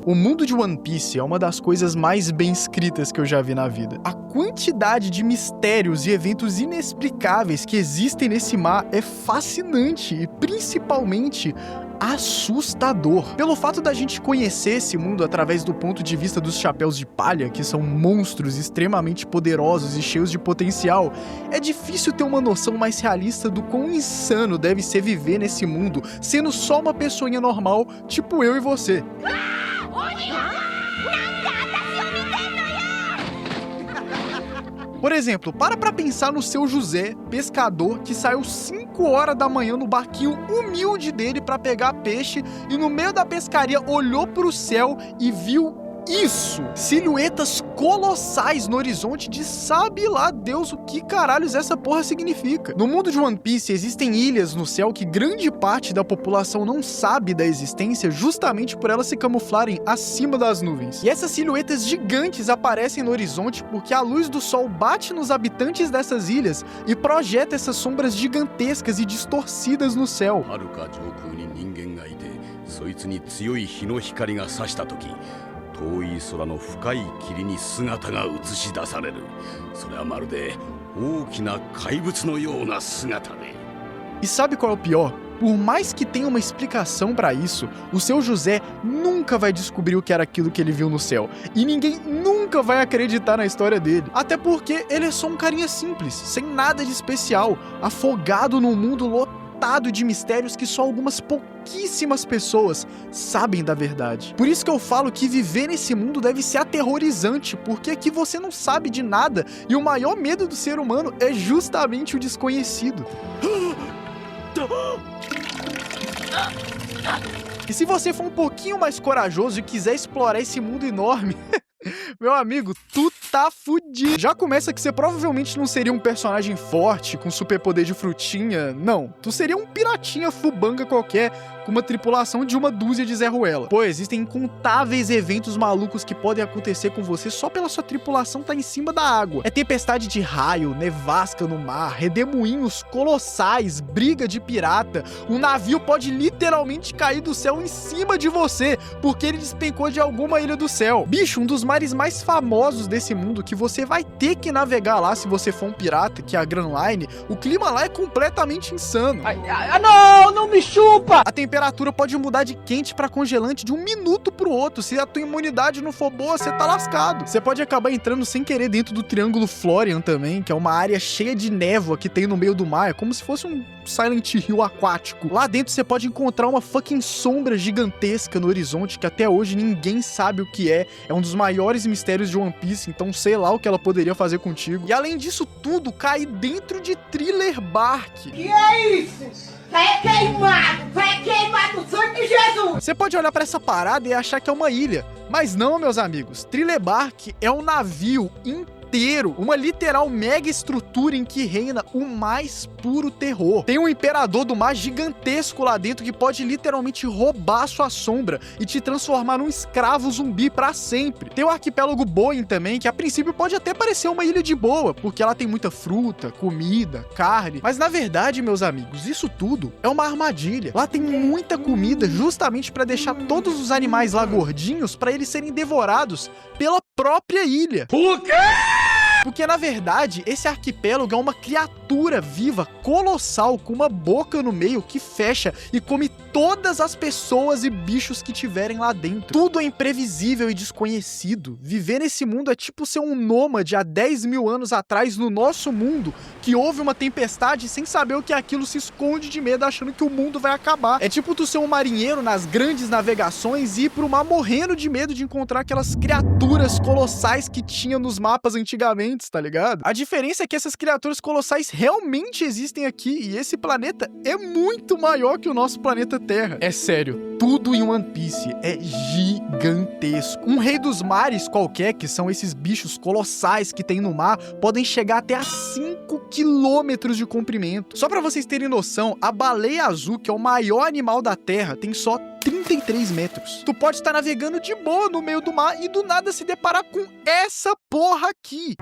O mundo de One Piece é uma das coisas mais bem escritas que eu já vi na vida. A quantidade de mistérios e eventos inexplicáveis que existem nesse mar é fascinante e principalmente assustador. Pelo fato da gente conhecer esse mundo através do ponto de vista dos chapéus de palha, que são monstros extremamente poderosos e cheios de potencial, é difícil ter uma noção mais realista do quão insano deve ser viver nesse mundo, sendo só uma pessoinha normal, tipo eu e você. Por exemplo, para pensar no seu José, pescador, que saiu 5 horas da manhã no barquinho humilde dele para pegar peixe e no meio da pescaria olhou pro céu e viu isso! Silhuetas colossais no horizonte de sabe lá Deus o que caralhos essa porra significa. No mundo de One Piece existem ilhas no céu que grande parte da população não sabe da existência justamente por elas se camuflarem acima das nuvens. E essas silhuetas gigantes aparecem no horizonte porque a luz do sol bate nos habitantes dessas ilhas e projeta essas sombras gigantescas e distorcidas no céu. 遠い空の深い霧に姿が映し出される。それはまるで大きな怪物のような姿で。E sabe qual é o pior? Por mais que tenha uma explicação pra isso, o seu José nunca vai descobrir o que era aquilo que ele viu no céu. E ninguém nunca vai acreditar na história dele. Até porque ele é só um carinha simples, sem nada de especial, afogado num mundo lotado de mistérios que só algumas pouquíssimas pessoas sabem da verdade. Por isso que eu falo que viver nesse mundo deve ser aterrorizante, porque aqui você não sabe de nada e o maior medo do ser humano é justamente o desconhecido. E se você for um pouquinho mais corajoso e quiser explorar esse mundo enorme, meu amigo, tu tá fudido. Já começa que você provavelmente não seria um personagem forte, com superpoder de frutinha, não. Tu seria um piratinha fubanga qualquer, com uma tripulação de uma dúzia de Zé Ruela. Pô, existem incontáveis eventos malucos que podem acontecer com você só pela sua tripulação tá em cima da água. É tempestade de raio, nevasca no mar, redemoinhos colossais, briga de pirata. Um navio pode literalmente cair do céu em cima de você, porque ele despencou de alguma ilha do céu. Bicho, um dos mares mais famosos desse mundo, que você vai ter que navegar lá se você for um pirata, que é a Grand Line, o clima lá é completamente insano. Não me chupa! A temperatura pode mudar de quente pra congelante de um minuto pro outro. Se a tua imunidade não for boa, você tá lascado. Você pode acabar entrando sem querer dentro do Triângulo Florian também, que é uma área cheia de névoa que tem no meio do mar. É como se fosse um Silent Hill aquático. Lá dentro você pode encontrar uma fucking sombra gigantesca no horizonte que até hoje ninguém sabe o que é. É um dos maiores mistérios de One Piece, então sei lá o que ela poderia fazer contigo. E além disso tudo, cai dentro de Thriller Bark. Que é isso? Vai queimado, sangue de Jesus! Você pode olhar pra essa parada e achar que é uma ilha, mas não, meus amigos. Thriller Bark é um navio inteiro, uma literal mega estrutura em que reina o mais puro terror. Tem um imperador do mar gigantesco lá dentro que pode literalmente roubar sua sombra e te transformar num escravo zumbi pra sempre. Tem o arquipélago Boeing também, que a princípio pode até parecer uma ilha de boa, porque ela tem muita fruta, comida, carne, mas na verdade, meus amigos, isso tudo é uma armadilha. Lá tem muita comida justamente pra deixar todos os animais lá gordinhos pra eles serem devorados pela própria ilha. O quê? Porque, na verdade, esse arquipélago é uma criatura viva, colossal, com uma boca no meio que fecha e come todas as pessoas e bichos que tiverem lá dentro. Tudo é imprevisível e desconhecido. Viver nesse mundo é tipo ser um nômade há 10 mil anos atrás no nosso mundo, que houve uma tempestade sem saber o que é aquilo, se esconde de medo achando que o mundo vai acabar. É tipo tu ser um marinheiro nas grandes navegações e ir pro mar morrendo de medo de encontrar aquelas criaturas colossais que tinha nos mapas antigamente, tá ligado? A diferença é que essas criaturas colossais realmente existem aqui e esse planeta é muito maior que o nosso planeta Terra. É sério, tudo em One Piece é gigantesco. Um rei dos mares qualquer, que são esses bichos colossais que tem no mar, podem chegar até a 5 quilômetros de comprimento. Só pra vocês terem noção, a baleia azul, que é o maior animal da Terra, tem só 33 metros. Tu pode estar navegando de boa no meio do mar e do nada se deparar com essa porra aqui.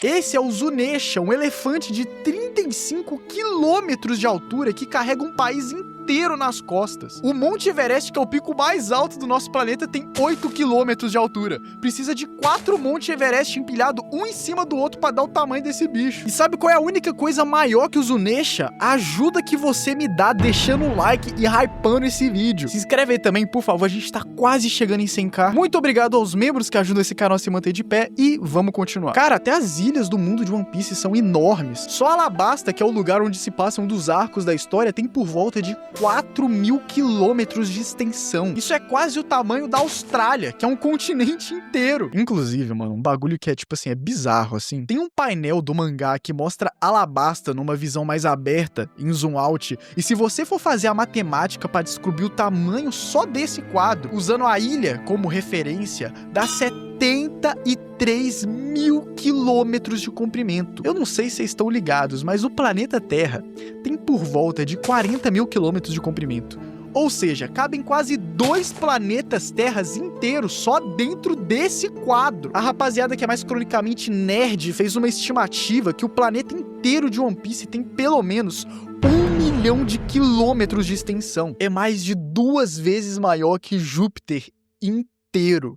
Esse é o Zunesha, um elefante de 35 quilômetros de altura que carrega um país inteiro nas costas. O Monte Everest, que é o pico mais alto do nosso planeta, tem 8 quilômetros de altura. Precisa de 4 Monte Everest empilhado um em cima do outro para dar o tamanho desse bicho. E sabe qual é a única coisa maior que o Zunesha? A ajuda que você me dá deixando o like e hypando esse vídeo. Se inscreve aí também, por favor, a gente tá quase chegando em 100k. Muito obrigado aos membros que ajudam esse canal a se manter de pé e vamos continuar. Cara, até as ilhas do mundo de One Piece são enormes. Só Alabasta, que é o lugar onde se passam um dos arcos da história, tem por volta de 4.000 quilômetros de extensão. Isso é quase o tamanho da Austrália, que é um continente inteiro. Inclusive, mano, um bagulho que é tipo assim, é bizarro assim. Tem um painel do mangá que mostra Alabasta numa visão mais aberta, em zoom out, e se você for fazer a matemática para descobrir o tamanho só desse quadro, usando a ilha como referência, dá 73 mil quilômetros de comprimento. Eu não sei se vocês estão ligados, mas o planeta Terra tem por volta de 40 mil quilômetros de comprimento. Ou seja, cabem quase 2 planetas Terras inteiros só dentro desse quadro. A rapaziada que é mais cronicamente nerd fez uma estimativa que o planeta inteiro de One Piece tem pelo menos 1 milhão de quilômetros de extensão. É mais de 2 vezes maior que Júpiter inteiro.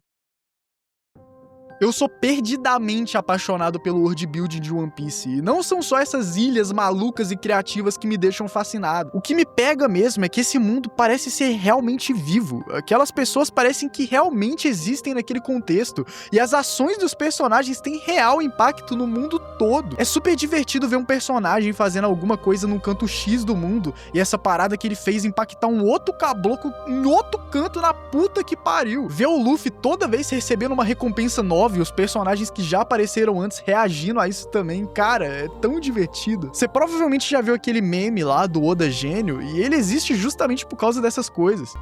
Eu sou perdidamente apaixonado pelo world building de One Piece, e não são só essas ilhas malucas e criativas que me deixam fascinado. O que me pega mesmo é que esse mundo parece ser realmente vivo. Aquelas pessoas parecem que realmente existem naquele contexto, e as ações dos personagens têm real impacto no mundo todo. É super divertido ver um personagem fazendo alguma coisa num canto X do mundo, e essa parada que ele fez impactar um outro caboclo em outro canto na puta que pariu. Ver o Luffy toda vez recebendo uma recompensa nova e os personagens que já apareceram antes reagindo a isso também, cara, é tão divertido. Você provavelmente já viu aquele meme lá do Oda Gênio, e ele existe justamente por causa dessas coisas.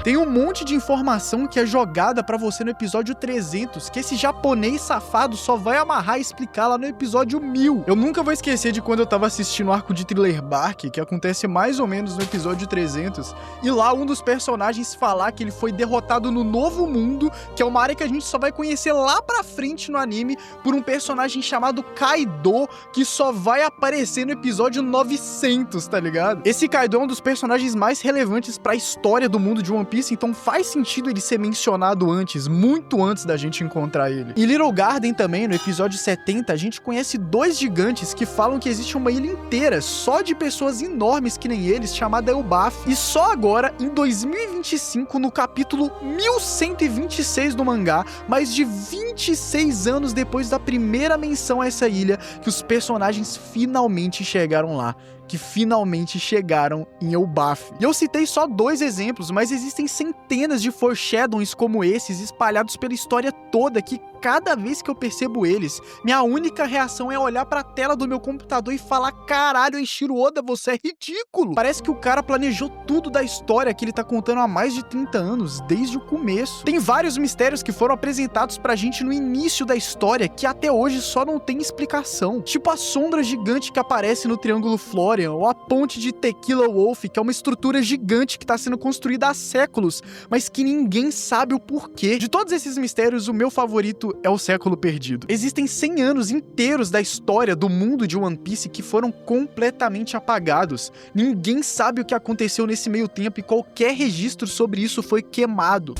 Tem um monte de informação que é jogada pra você no episódio 300, que esse japonês safado só vai amarrar e explicar lá no episódio 1000. Eu nunca vou esquecer de quando eu tava assistindo o arco de Thriller Bark, que acontece mais ou menos no episódio 300, e lá um dos personagens falar que ele foi derrotado no Novo Mundo, que é uma área que a gente só vai conhecer lá pra frente no anime, por um personagem chamado Kaido, que só vai aparecer no episódio 900, tá ligado? Esse Kaido é um dos personagens mais relevantes pra história do mundo de One Piece, então faz sentido ele ser mencionado antes, muito antes da gente encontrar ele. Em Little Garden também, no episódio 70, a gente conhece 2 gigantes que falam que existe uma ilha inteira só de pessoas enormes que nem eles, chamada Elbaf. E só agora, em 2025, no capítulo 1126 do mangá, mais de 26 anos depois da primeira menção a essa ilha, que os personagens finalmente chegaram lá. Que finalmente chegaram em Elbaf. E eu citei só 2 exemplos, mas existem centenas de foreshadowings como esses espalhados pela história toda, que cada vez que eu percebo eles, minha única reação é olhar pra tela do meu computador e falar: caralho, Eiichiro Oda, você é ridículo. Parece que o cara planejou tudo da história que ele tá contando há mais de 30 anos, desde o começo. Tem vários mistérios que foram apresentados pra gente no início da história, que até hoje só não tem explicação. Tipo a sombra gigante que aparece no Triângulo Florian, ou a ponte de Tequila Wolf, que é uma estrutura gigante que tá sendo construída há séculos, mas que ninguém sabe o porquê. De todos esses mistérios, o meu favorito é o Século Perdido. Existem 100 anos inteiros da história do mundo de One Piece que foram completamente apagados. Ninguém sabe o que aconteceu nesse meio tempo e qualquer registro sobre isso foi queimado.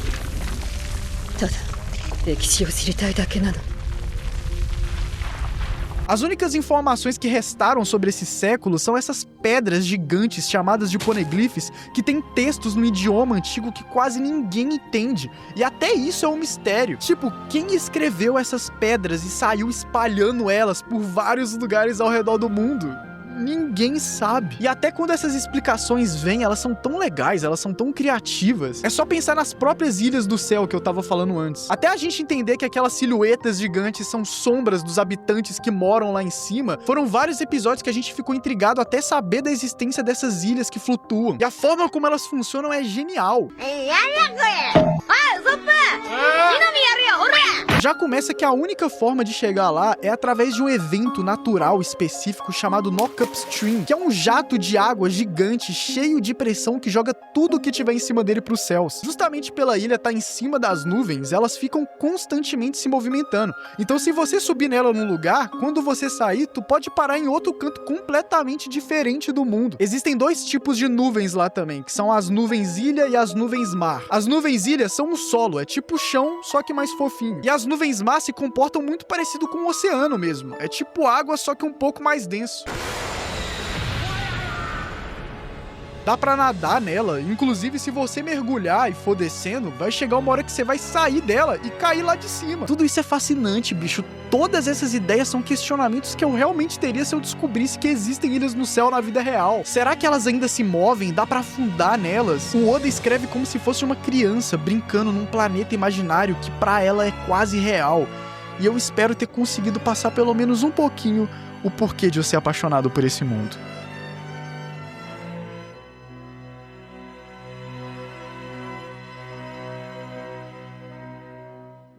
As únicas informações que restaram sobre esse século são essas pedras gigantes chamadas de poneglyphs, que tem textos no idioma antigo que quase ninguém entende. E até isso é um mistério. Tipo, quem escreveu essas pedras e saiu espalhando elas por vários lugares ao redor do mundo? Ninguém sabe. E até quando essas explicações vêm, elas são tão legais, elas são tão criativas. É só pensar nas próprias ilhas do céu que eu tava falando antes. Até a gente entender que aquelas silhuetas gigantes são sombras dos habitantes que moram lá em cima, foram vários episódios que a gente ficou intrigado até saber da existência dessas ilhas que flutuam. E a forma como elas funcionam é genial. Já começa que a única forma de chegar lá é através de um evento natural específico chamado Knock-Up Stream, que é um jato de água gigante, cheio de pressão, que joga tudo que tiver em cima dele pros céus. Justamente pela ilha estar em cima das nuvens, elas ficam constantemente se movimentando. Então se você subir nela num lugar, quando você sair, tu pode parar em outro canto completamente diferente do mundo. Existem dois tipos de nuvens lá também, que são as nuvens ilha e as nuvens mar. As nuvens ilha são um solo, é tipo chão, só que mais fofinho. E as nuvens mar se comportam muito parecido com o oceano mesmo. É tipo água, só que um pouco mais denso. Dá pra nadar nela, inclusive se você mergulhar e for descendo, vai chegar uma hora que você vai sair dela e cair lá de cima. Tudo isso é fascinante, bicho. Todas essas ideias são questionamentos que eu realmente teria se eu descobrisse que existem ilhas no céu na vida real. Será que elas ainda se movem? Dá pra afundar nelas? O Oda escreve como se fosse uma criança brincando num planeta imaginário que pra ela é quase real. E eu espero ter conseguido passar pelo menos um pouquinho o porquê de eu ser apaixonado por esse mundo.